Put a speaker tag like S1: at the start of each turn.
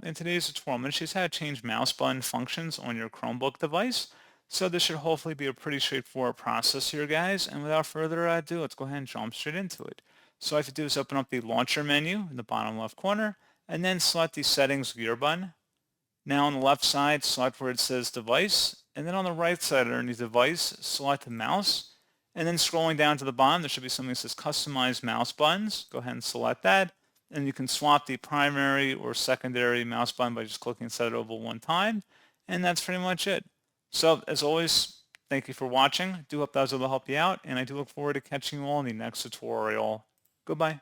S1: In today's tutorial, I'm going to show you how to change mouse button functions on your Chromebook device. So this should hopefully be a pretty straightforward process here, guys. And without further ado, let's go ahead and jump straight into it. So all I have to do is open up the launcher menu in the bottom left corner, and then select the settings gear button. Now on the left side, select where it says device, and then on the right side underneath device, select the mouse. And then scrolling down to the bottom, there should be something that says customize mouse buttons. Go ahead and select that. And you can swap the primary or secondary mouse button by just clicking set it over one time. And that's pretty much it. So as always, thank you for watching. I do hope that was able to help you out, and I do look forward to catching you all in the next tutorial. Goodbye.